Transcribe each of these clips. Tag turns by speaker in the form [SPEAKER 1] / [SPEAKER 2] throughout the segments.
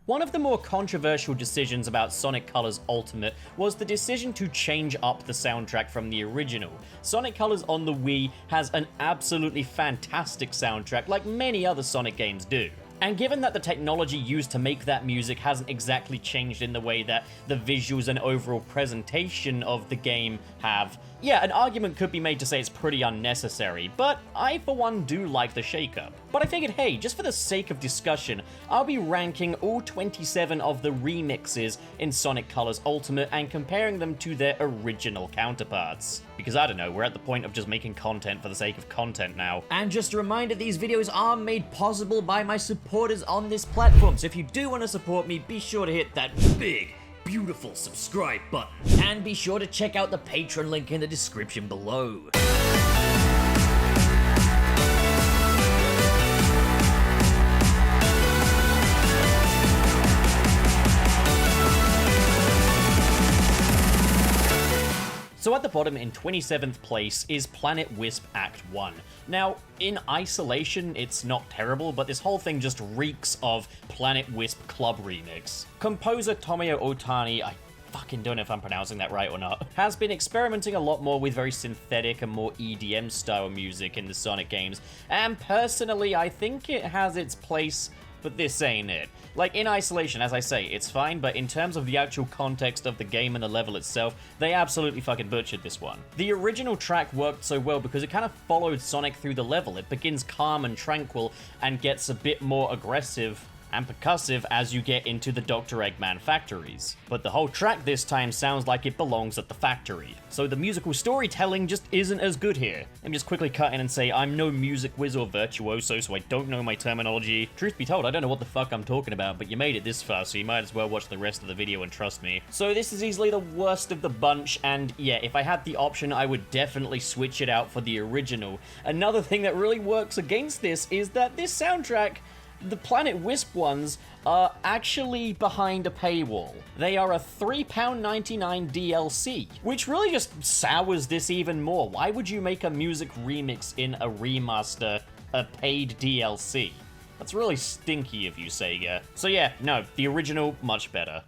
[SPEAKER 1] One of the more controversial decisions about Sonic Colors Ultimate was the decision to change up the soundtrack from the original. Sonic Colors on the Wii has an absolutely fantastic soundtrack like many other Sonic games do. And given that the technology used to make that music hasn't exactly changed in the way that the visuals and overall presentation of the game have, yeah, an argument could be made to say it's pretty unnecessary, but I for one do like the shakeup. But I figured, hey, just for the sake of discussion, I'll be ranking all 27 of the remixes in Sonic Colors Ultimate and comparing them to their original counterparts. Because I don't know, we're at the point of just making content for the sake of content now. And just a reminder, these videos are made possible by my supporters on this platform, so if you do want to support me, be sure to hit that big, beautiful subscribe button. And be sure to check out the Patreon link in the description below. So at the bottom in 27th place is Planet Wisp Act 1. Now, in isolation, it's not terrible, but this whole thing just reeks of Planet Wisp Club Remix. Composer Tomoyo Otani, I fucking don't know if I'm pronouncing that right or not, has been experimenting a lot more with very synthetic and more EDM style music in the Sonic games, and personally, I think it has its place, but this ain't it. Like, in isolation, as I say, it's fine, but in terms of the actual context of the game and the level itself, they absolutely fucking butchered this one. The original track worked so well because it kind of followed Sonic through the level. It begins calm and tranquil and gets a bit more aggressive and percussive as you get into the Dr. Eggman factories. But the whole track this time sounds like it belongs at the factory. So the musical storytelling just isn't as good here. Let me just quickly cut in and say I'm no music whiz or virtuoso, so I don't know my terminology. Truth be told, I don't know what the fuck I'm talking about, but you made it this far, so you might as well watch the rest of the video and trust me. So this is easily the worst of the bunch, and yeah, if I had the option, I would definitely switch it out for the original. Another thing that really works against this is that this soundtrack, the Planet Wisp ones, are actually behind a paywall. They are a £3.99 DLC, which really just sours this even more. Why would you make a music remix in a remaster a paid DLC? That's really stinky of you, Sega. So yeah, no, the original, much better.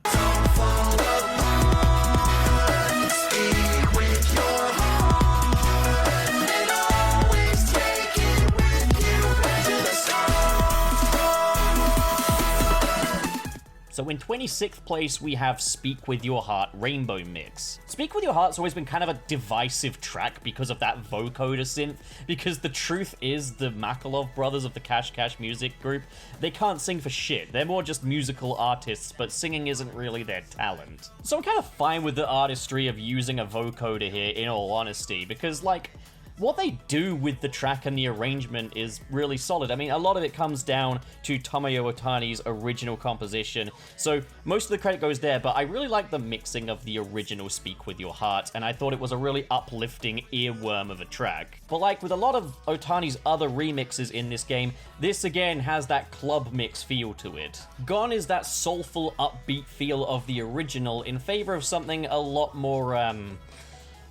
[SPEAKER 1] So in 26th place, we have Speak With Your Heart Rainbow Mix. Speak With Your Heart's always been kind of a divisive track because of that vocoder synth, because the truth is the Makalov brothers of the Cash Cash music group, they can't sing for shit. They're more just musical artists, but singing isn't really their talent. So I'm kind of fine with the artistry of using a vocoder here, in all honesty, because, like, what they do with the track and the arrangement is really solid. I mean, a lot of it comes down to Tomoyo Otani's original composition, so most of the credit goes there, but I really like the mixing of the original Speak With Your Heart, and I thought it was a really uplifting earworm of a track. But like with a lot of Otani's other remixes in this game, this again has that club mix feel to it. Gone is that soulful, upbeat feel of the original in favor of something a lot more,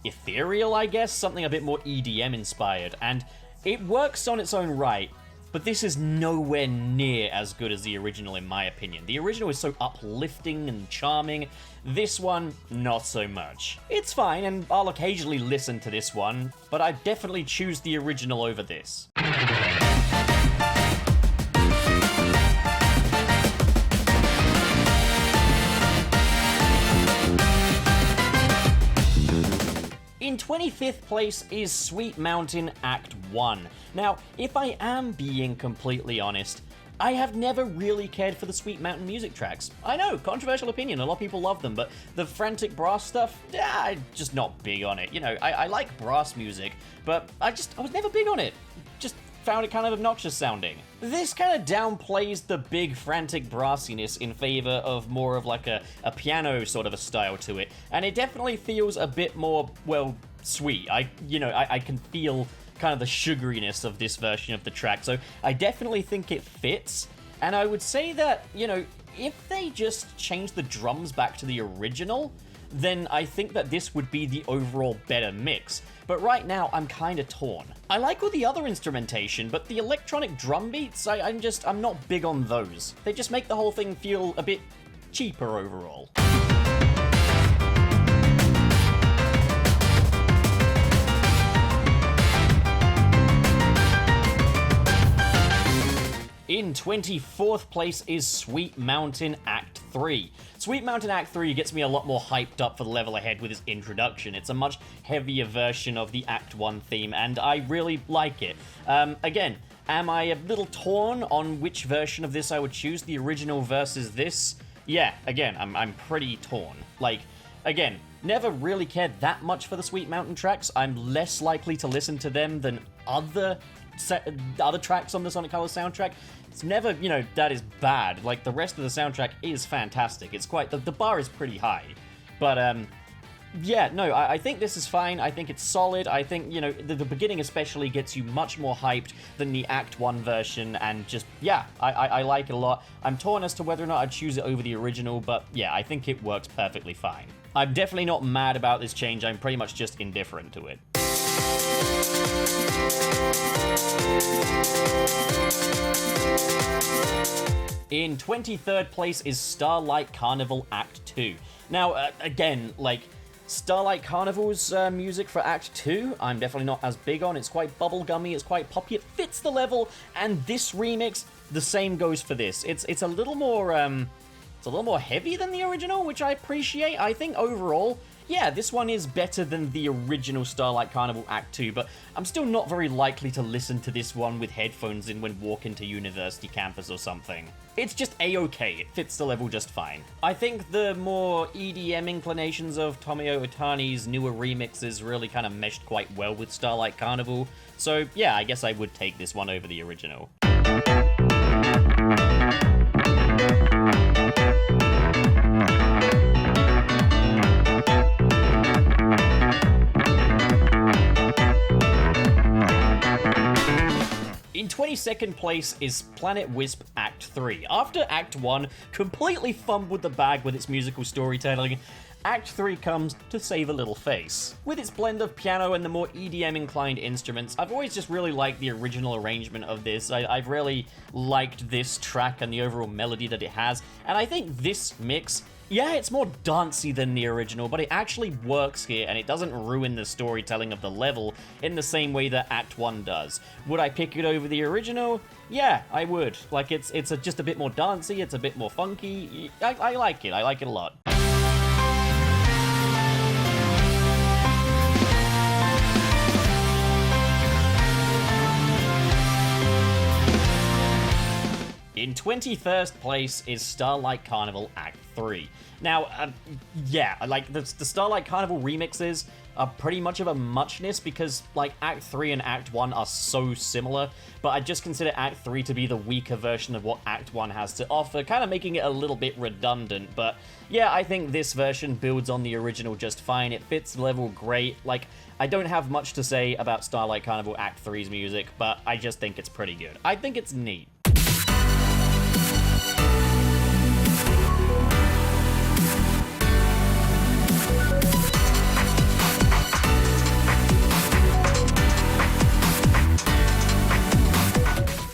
[SPEAKER 1] ethereal, I guess, something a bit more EDM inspired, and it works on its own right, but this is nowhere near as good as the original in my opinion. The original is so uplifting and charming, this one, not so much. It's fine, and I'll occasionally listen to this one, but I definitely choose the original over this. In 25th place is Sweet Mountain Act 1. Now, if I am being completely honest, I have never really cared for the Sweet Mountain music tracks. I know, controversial opinion, a lot of people love them, but the frantic brass stuff, I'm just not big on it. You know, I like brass music, but I was never big on it. Just found it kind of obnoxious sounding. This kind of downplays the big frantic brassiness in favor of more of like a piano sort of a style to it, and it definitely feels a bit more, well, sweet. I can feel kind of the sugariness of this version of the track, so I definitely think it fits, and I would say that, you know, if they just change the drums back to the original, then I think that this would be the overall better mix. But right now, I'm kinda torn. I like all the other instrumentation, but the electronic drum beats, I'm not big on those. They just make the whole thing feel a bit cheaper overall. In 24th place is Sweet Mountain Act 3. Sweet Mountain Act 3 gets me a lot more hyped up for the level ahead with its introduction. It's a much heavier version of the Act 1 theme, and I really like it. Again, am I a little torn on which version of this I would choose, the original versus this? Yeah, again, I'm pretty torn. Like, again, never really cared that much for the Sweet Mountain tracks. I'm less likely to listen to them than other tracks on the Sonic Colors soundtrack. It's never, that is bad. Like, the rest of the soundtrack is fantastic. It's quite, the bar is pretty high. But, yeah, no, I think this is fine. I think it's solid. I think, the beginning especially gets you much more hyped than the Act 1 version, and just, yeah, I like it a lot. I'm torn as to whether or not I'd choose it over the original, but yeah, I think it works perfectly fine. I'm definitely not mad about this change. I'm pretty much just indifferent to it. In 23rd place is Starlight Carnival Act 2. Now, again, like, Starlight Carnival's music for Act 2, I'm definitely not as big on. It's quite bubblegummy, it's quite poppy, it fits the level, and this remix, the same goes for this. It's a little more, heavy than the original, which I appreciate. I think overall, yeah, this one is better than the original Starlight Carnival Act 2, but I'm still not very likely to listen to this one with headphones in when walking to university campus or something. It's just a-okay, it fits the level just fine. I think the more EDM inclinations of Tomoyo Otani's newer remixes really kind of meshed quite well with Starlight Carnival, so yeah, I guess I would take this one over the original. In 22nd place is Planet Wisp Act 3. After Act 1 completely fumbled the bag with its musical storytelling, Act 3 comes to save a little face. With its blend of piano and the more EDM-inclined instruments, I've always just really liked the original arrangement of this. I've really liked this track and the overall melody that it has, and I think this mix, yeah, it's more dancey than the original, but it actually works here, and it doesn't ruin the storytelling of the level in the same way that Act 1 does. Would I pick it over the original? Yeah, I would. Like, it's just a bit more dancey, it's a bit more funky. I like it a lot. In 21st place is Starlight Carnival Act 3. Now, yeah, like, the Starlight Carnival remixes are pretty much of a muchness because, like, Act 3 and Act 1 are so similar, but I just consider Act 3 to be the weaker version of what Act 1 has to offer, kind of making it a little bit redundant, but yeah, I think this version builds on the original just fine. It fits the level great. Like, I don't have much to say about Starlight Carnival Act 3's music, but I just think it's pretty good. I think it's neat.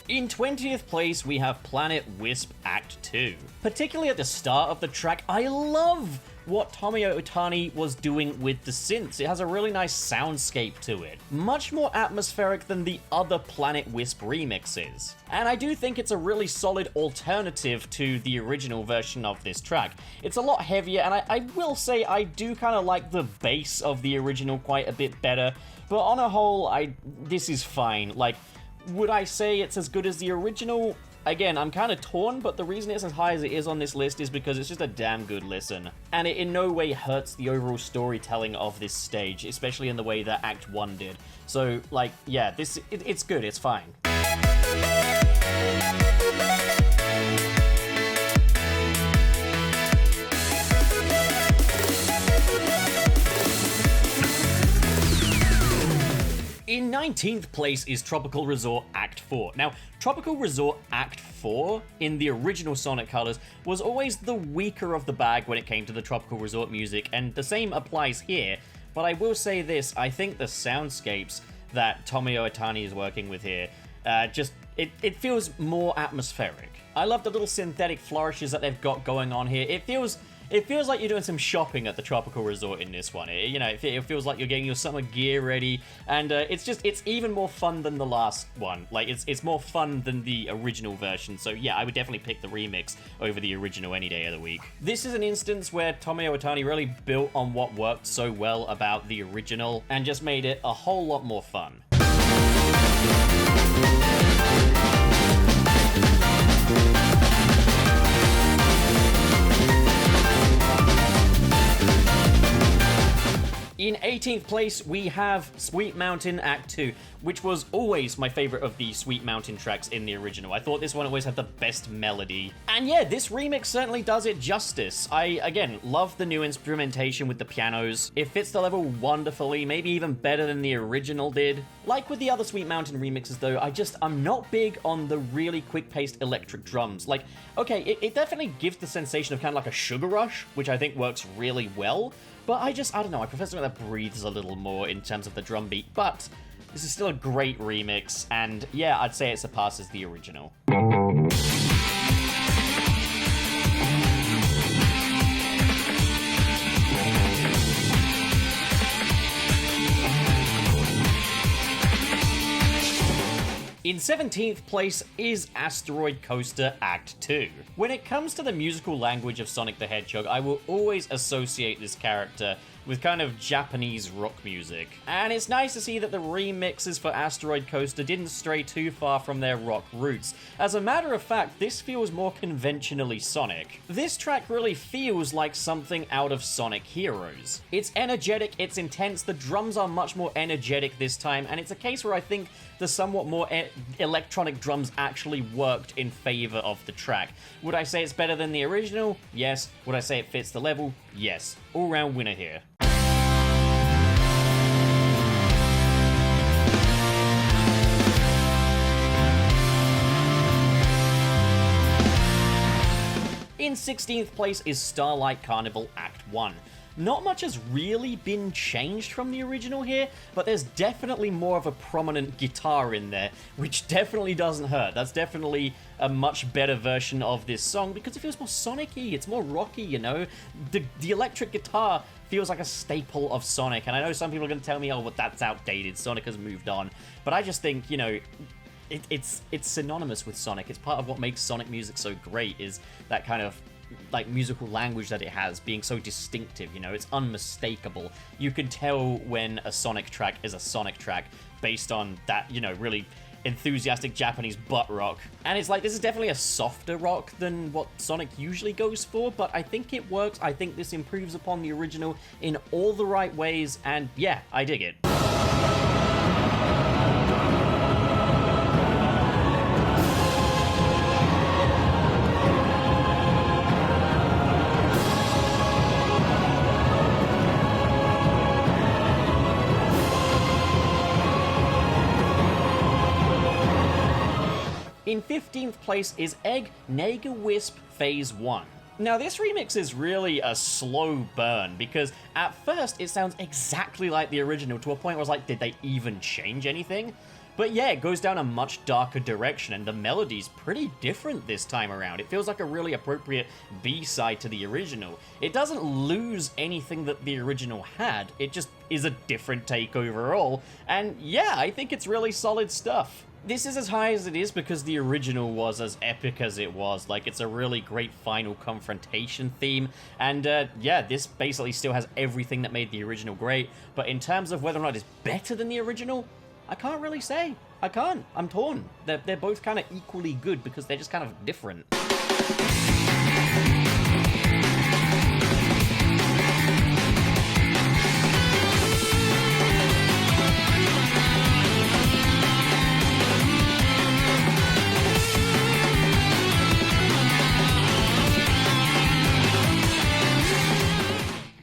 [SPEAKER 1] In 20th place, we have Planet Wisp Act 2. Particularly at the start of the track, I love what Tomoyo Otani was doing with the synths. It has a really nice soundscape to it. Much more atmospheric than the other Planet Wisp remixes. And I do think it's a really solid alternative to the original version of this track. It's a lot heavier, and I will say I do kind of like the bass of the original quite a bit better, but on a whole, this is fine. Like, would I say it's as good as the original? Again, I'm kind of torn, but the reason it's as high as it is on this list is because it's just a damn good listen. And it in no way hurts the overall storytelling of this stage, especially in the way that Act 1 did. So, like, yeah, it's good, it's fine. In 19th place is Tropical Resort Act 4. Now, Tropical Resort Act 4 in the original Sonic Colors was always the weaker of the bag when it came to the Tropical Resort music, and the same applies here. But I will say this, I think the soundscapes that Tomio Itani is working with here, it feels more atmospheric. I love the little synthetic flourishes that they've got going on here. It feels like you're doing some shopping at the Tropical Resort in this one. It feels like you're getting your summer gear ready, and it's even more fun than the last one. Like, it's more fun than the original version, so yeah, I would definitely pick the remix over the original any day of the week. This is an instance where Tomio Itani really built on what worked so well about the original, and just made it a whole lot more fun. In 18th place, we have Sweet Mountain Act 2, which was always my favorite of the Sweet Mountain tracks in the original. I thought this one always had the best melody. And yeah, this remix certainly does it justice. I, again, love the new instrumentation with the pianos. It fits the level wonderfully, maybe even better than the original did. Like with the other Sweet Mountain remixes though, I'm not big on the really quick-paced electric drums. Like, okay, it definitely gives the sensation of kind of like a sugar rush, which I think works really well. But I don't know, I prefer something that breathes a little more in terms of the drum beat, but this is still a great remix, and yeah, I'd say it surpasses the original. In 17th place is Asteroid Coaster Act 2. When it comes to the musical language of Sonic the Hedgehog, I will always associate this character with kind of Japanese rock music. And it's nice to see that the remixes for Asteroid Coaster didn't stray too far from their rock roots. As a matter of fact, this feels more conventionally Sonic. This track really feels like something out of Sonic Heroes. It's energetic, it's intense, the drums are much more energetic this time, and it's a case where I think the somewhat more electronic drums actually worked in favor of the track. Would I say it's better than the original? Yes. Would I say it fits the level? Yes. All-round winner here. In 16th place is Starlight Carnival Act 1. Not much has really been changed from the original here, but there's definitely more of a prominent guitar in there, which definitely doesn't hurt. That's definitely a much better version of this song because it feels more Sonic-y, it's more rocky, you know? The electric guitar feels like a staple of Sonic, and I know some people are going to tell me, oh, but that's outdated, Sonic has moved on, but I just think, you know, it's synonymous with Sonic. It's part of what makes Sonic music so great, is that kind of like musical language that it has being so distinctive, you know, it's unmistakable. You can tell when a Sonic track is a Sonic track based on that, you know, really enthusiastic Japanese butt rock. And it's like, this is definitely a softer rock than what Sonic usually goes for, but I think it works. I think this improves upon the original in all the right ways, and yeah, I dig it. In 15th place is Egg Nega Wisp Phase 1. Now this remix is really a slow burn because at first it sounds exactly like the original to a point where I was like, did they even change anything? But yeah, it goes down a much darker direction and the melody's pretty different this time around. It feels like a really appropriate B-side to the original. It doesn't lose anything that the original had, it just is a different take overall, and yeah, I think it's really solid stuff. This is as high as it is because the original was as epic as it was. Like, it's a really great final confrontation theme, and yeah, this basically still has everything that made the original great, but in terms of whether or not it's better than the original, I can't really say. I can't. I'm torn. They're both kind of equally good because they're just kind of different.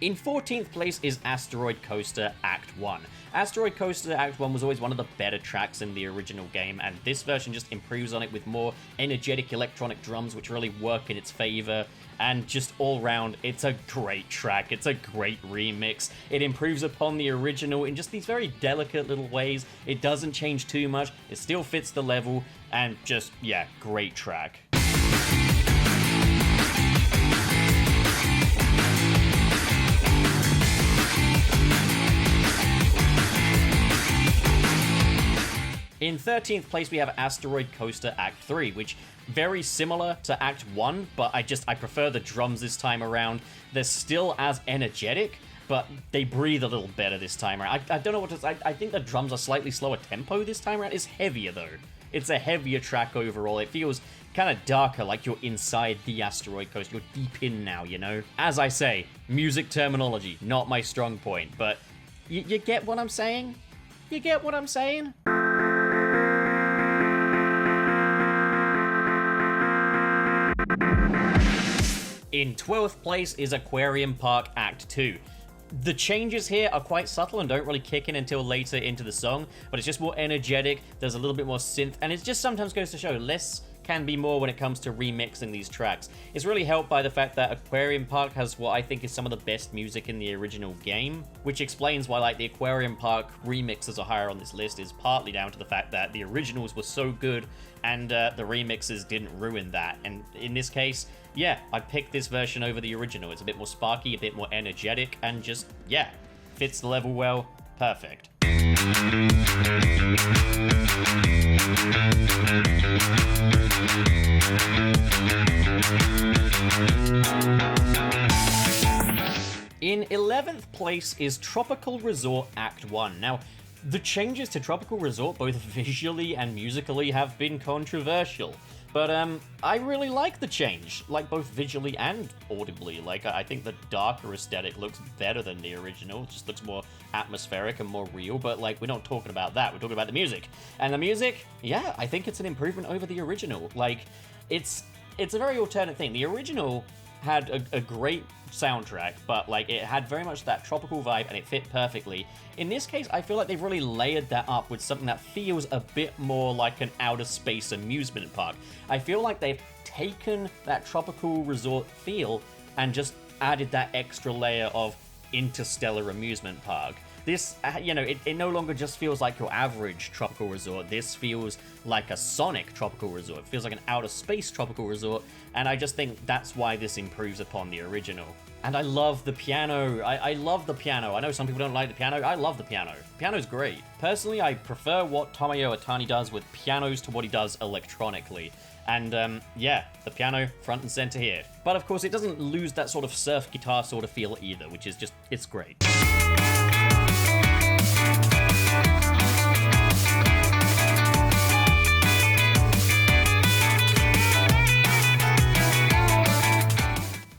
[SPEAKER 1] In 14th place is Asteroid Coaster Act 1. Asteroid Coaster Act 1 was always one of the better tracks in the original game, and this version just improves on it with more energetic electronic drums, which really work in its favor, and just all round, it's a great track. It's a great remix. It improves upon the original in just these very delicate little ways. It doesn't change too much, it still fits the level, and just, yeah, great track. In 13th place, we have Asteroid Coaster Act 3, which very similar to Act 1, but I prefer the drums this time around. They're still as energetic, but they breathe a little better this time around. I don't know what to say. I think the drums are slightly slower tempo this time around. It's heavier, though. It's a heavier track overall. It feels kind of darker, like you're inside the asteroid coaster. You're deep in now, you know? As I say, music terminology, not my strong point, but you get what I'm saying? You get what I'm saying? In 12th place is Aquarium Park Act 2. The changes here are quite subtle and don't really kick in until later into the song, but it's just more energetic, there's a little bit more synth, and it just sometimes goes to show less can be more when it comes to remixing these tracks. It's really helped by the fact that Aquarium Park has what I think is some of the best music in the original game, which explains why like the Aquarium Park remixes are higher on this list, is partly down to the fact that the originals were so good and the remixes didn't ruin that. And in this case, yeah, I picked this version over the original. It's a bit more sparky, a bit more energetic, and just, yeah, fits the level well. Perfect. In 11th place is Tropical Resort Act 1. Now, the changes to Tropical Resort, both visually and musically, have been controversial. But I really like the change, like both visually and audibly. Like, I think the darker aesthetic looks better than the original. It just looks more atmospheric and more real, but like, we're not talking about that. We're talking about the music. And the music, yeah, I think it's an improvement over the original. Like, it's a very alternate thing. The original had a great soundtrack, but like it had very much that tropical vibe and it fit perfectly. In this case, I feel like they've really layered that up with something that feels a bit more like an outer space amusement park. I feel like they've taken that tropical resort feel and just added that extra layer of interstellar amusement park. This, you know, it no longer just feels like your average tropical resort. This feels like a Sonic tropical resort. It feels like an outer space tropical resort, and I just think that's why this improves upon the original. And I love the piano. I love the piano. I know some people don't like the piano. I love the piano. Piano's great. Personally, I prefer what Tomoyo Otani does with pianos to what he does electronically. And yeah, the piano front and center here. But of course, it doesn't lose that sort of surf guitar sort of feel either, which is just, it's great.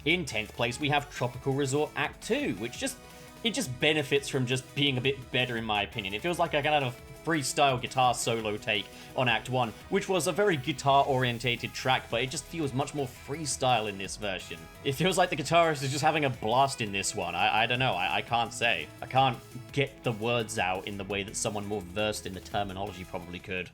[SPEAKER 1] In 10th place, we have Tropical Resort Act 2, which just benefits from just being a bit better in my opinion. It feels like I kind of freestyle guitar solo take on Act 1, which was a very guitar-orientated track, but it just feels much more freestyle in this version. It feels like the guitarist is just having a blast in this one. I don't know, I can't say. I can't get the words out in the way that someone more versed in the terminology probably could.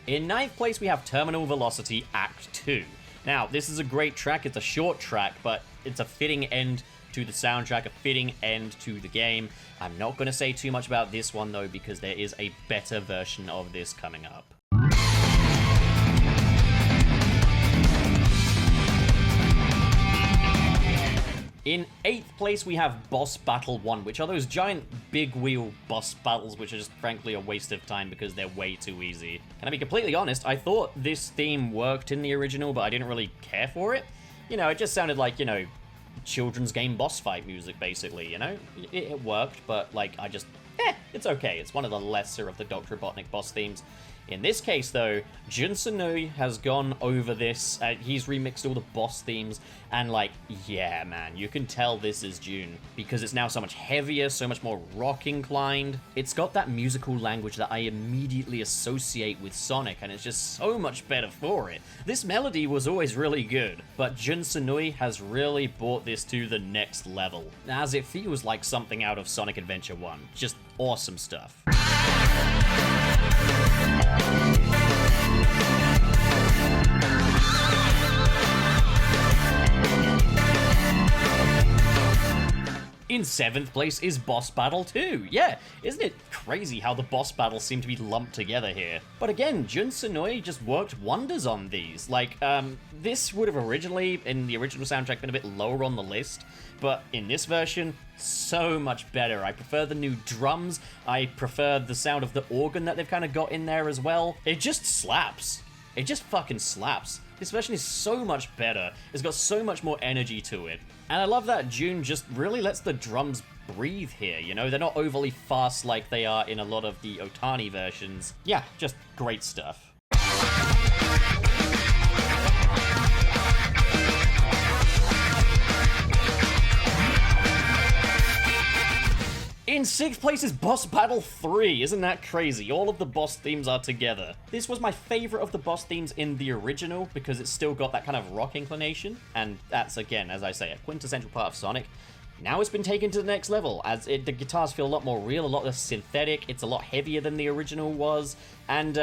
[SPEAKER 1] In 9th place, we have Terminal Velocity Act 2. Now, this is a great track. It's a short track, but it's a fitting end to the soundtrack, a fitting end to the game. I'm not going to say too much about this one, though, because there is a better version of this coming up. In 8th place, we have Boss Battle 1, which are those giant big wheel boss battles, which are just frankly a waste of time because they're way too easy. Can I be completely honest? I thought this theme worked in the original, but I didn't really care for it. You know, it just sounded like, you know, children's game boss fight music, basically, you know? It worked, but, like, it's okay. It's one of the lesser of the Dr. Robotnik boss themes. In this case, though, Jun Senui has gone over this. He's remixed all the boss themes, and like, yeah, man, you can tell this is Jun because it's now so much heavier, so much more rock inclined. It's got that musical language that I immediately associate with Sonic, and it's just so much better for it. This melody was always really good, but Jun Senui has really brought this to the next level, as it feels like something out of Sonic Adventure 1. Just awesome stuff. In 7th place is Boss Battle 2. Yeah, isn't it crazy how the boss battles seem to be lumped together here? But again, Jun Senui just worked wonders on these. Like, this would have originally, in the original soundtrack, been a bit lower on the list, but in this version, so much better. I prefer the new drums, I prefer the sound of the organ that they've kind of got in there as well. It just slaps. It just fucking slaps. This version is so much better. It's got so much more energy to it. And I love that Jun just really lets the drums breathe here, you know? They're not overly fast like they are in a lot of the Otani versions. Yeah, just great stuff. In 6th place is Boss Battle 3. Isn't that crazy? All of the boss themes are together. This was my favorite of the boss themes in the original because it's still got that kind of rock inclination. And that's, again, as I say, a quintessential part of Sonic. Now it's been taken to the next level, as the guitars feel a lot more real, a lot less synthetic, it's a lot heavier than the original was, and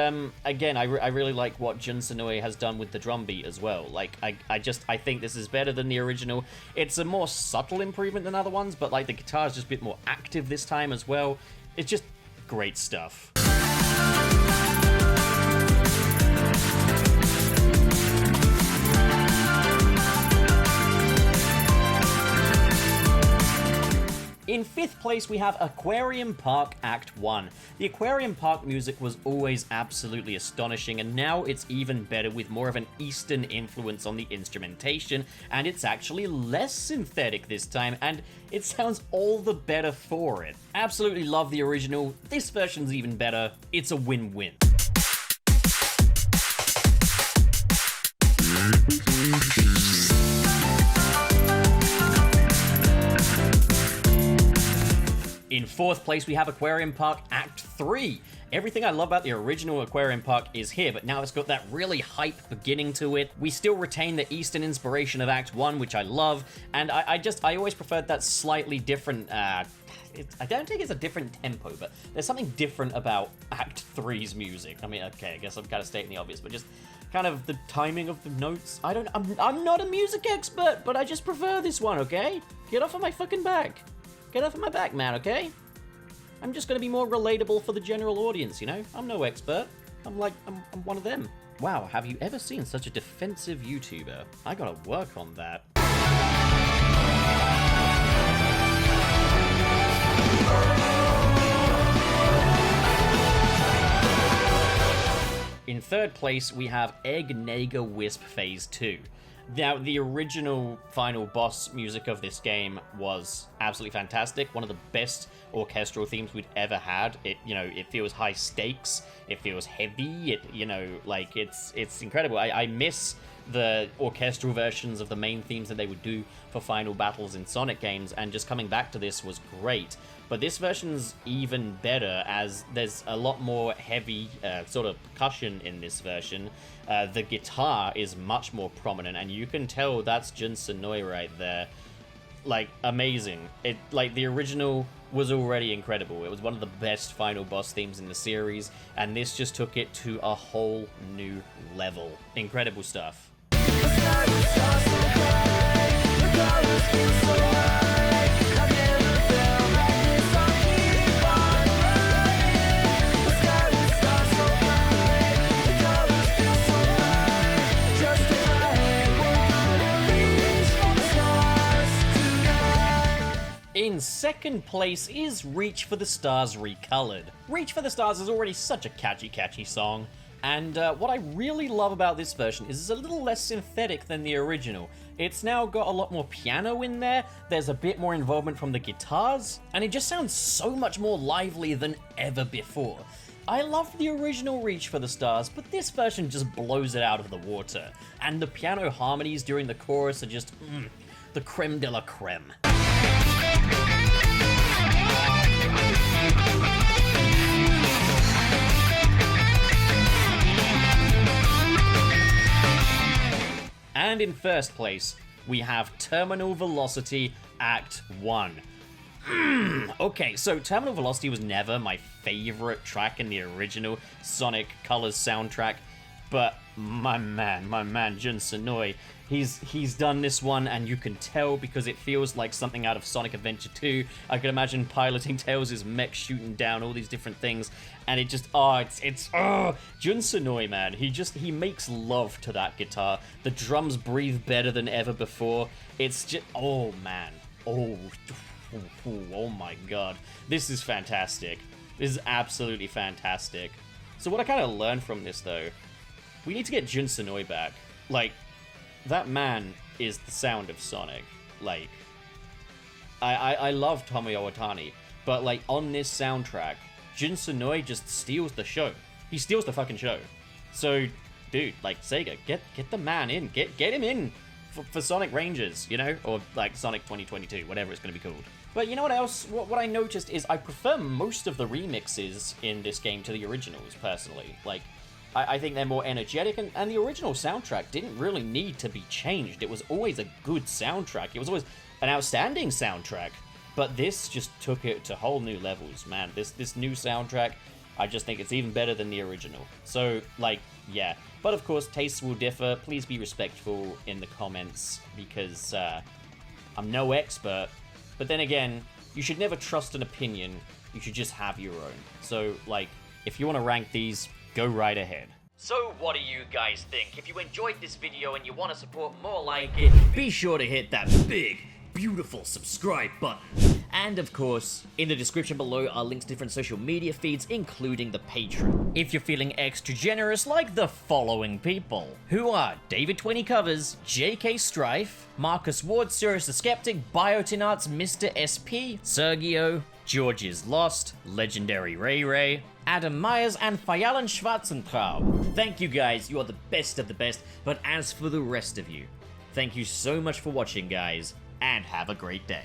[SPEAKER 1] again, I really like what Jun Senui has done with the drum beat as well. Like, I think this is better than the original. It's a more subtle improvement than other ones, but like the guitar is just a bit more active this time as well. It's just great stuff. In 5th place, we have Aquarium Park Act 1. The Aquarium Park music was always absolutely astonishing, and now it's even better with more of an Eastern influence on the instrumentation, and it's actually less synthetic this time, and it sounds all the better for it. Absolutely love the original. This version's even better. It's a win-win. In 4th place, we have Aquarium Park Act 3. Everything I love about the original Aquarium Park is here, but now it's got that really hype beginning to it. We still retain the Eastern inspiration of Act 1, which I love, and I always preferred that slightly different, I don't think it's a different tempo, but there's something different about Act 3's music. I mean, okay, I guess I'm kind of stating the obvious, but just kind of the timing of the notes. I'm not a music expert, but I just prefer this one, okay? Get off of my fucking back. Get off of my back, man, okay? I'm just gonna be more relatable for the general audience, you know? I'm no expert. I'm one of them. Wow, have you ever seen such a defensive YouTuber? I gotta work on that. In 3rd place, we have Egg Naga Wisp Phase 2. Now, the original final boss music of this game was absolutely fantastic. One of the best orchestral themes we'd ever had. It feels high stakes. It feels heavy. It's incredible. I miss the orchestral versions of the main themes that they would do for final battles in Sonic games, and just coming back to this was great. But this version's even better, as there's a lot more heavy sort of percussion in this version. The guitar is much more prominent, and you can tell that's Jun Senui right there. Like, amazing. The original was already incredible. It was one of the best final boss themes in the series, and this just took it to a whole new level. Incredible stuff. In 2nd place is Reach for the Stars Recolored. Reach for the Stars is already such a catchy song, and what I really love about this version is it's a little less synthetic than the original. It's now got a lot more piano in there, there's a bit more involvement from the guitars, and it just sounds so much more lively than ever before. I love the original Reach for the Stars, but this version just blows it out of the water. And the piano harmonies during the chorus are just, the creme de la creme. And in first place, we have Terminal Velocity Act 1. Okay, so Terminal Velocity was never my favorite track in the original Sonic Colors soundtrack, but my man, Jun Senoi, he's done this one, and you can tell because it feels like something out of Sonic Adventure 2. I can imagine piloting Tails' mech shooting down all these different things, and it just, Jun Senoi, man, he makes love to that guitar. The drums breathe better than ever before. It's just, oh man, oh my god, this is fantastic. This is absolutely fantastic. So what I kind of learned from this, though, we need to get Jun Senoi back. Like, that man is the sound of Sonic. Like, I love Tomoyo Otani, but like on this soundtrack, Jun Senoi just steals the show. He steals the fucking show. So, dude, like, Sega, get the man in. Get him in for Sonic Rangers, you know? Or like Sonic 2022, whatever it's going to be called. But you know what else? What I noticed is I prefer most of the remixes in this game to the originals, personally. Like, I think they're more energetic, and the original soundtrack didn't really need to be changed. It was always a good soundtrack. It was always an outstanding soundtrack. But this just took it to whole new levels, man. This new soundtrack, I just think it's even better than the original. So, like, yeah. But of course, tastes will differ. Please be respectful in the comments, because I'm no expert. But then again, you should never trust an opinion. You should just have your own. So, like, if you want to rank these, go right ahead. So what do you guys think? If you enjoyed this video and you want to support more like it, be sure to hit that big, beautiful subscribe button. And of course, in the description below are links to different social media feeds, including the Patreon. If you're feeling extra generous, like the following people, who are David 20 Covers, JK Strife, Marcus Ward, Sirius the Skeptic, Biotinarts, Mr. SP, Sergio, George is Lost, Legendary Ray Ray, Adam Myers, and Fayalan Schwarzentraub. Thank you guys, you are the best of the best, but as for the rest of you, thank you so much for watching, guys, and have a great day.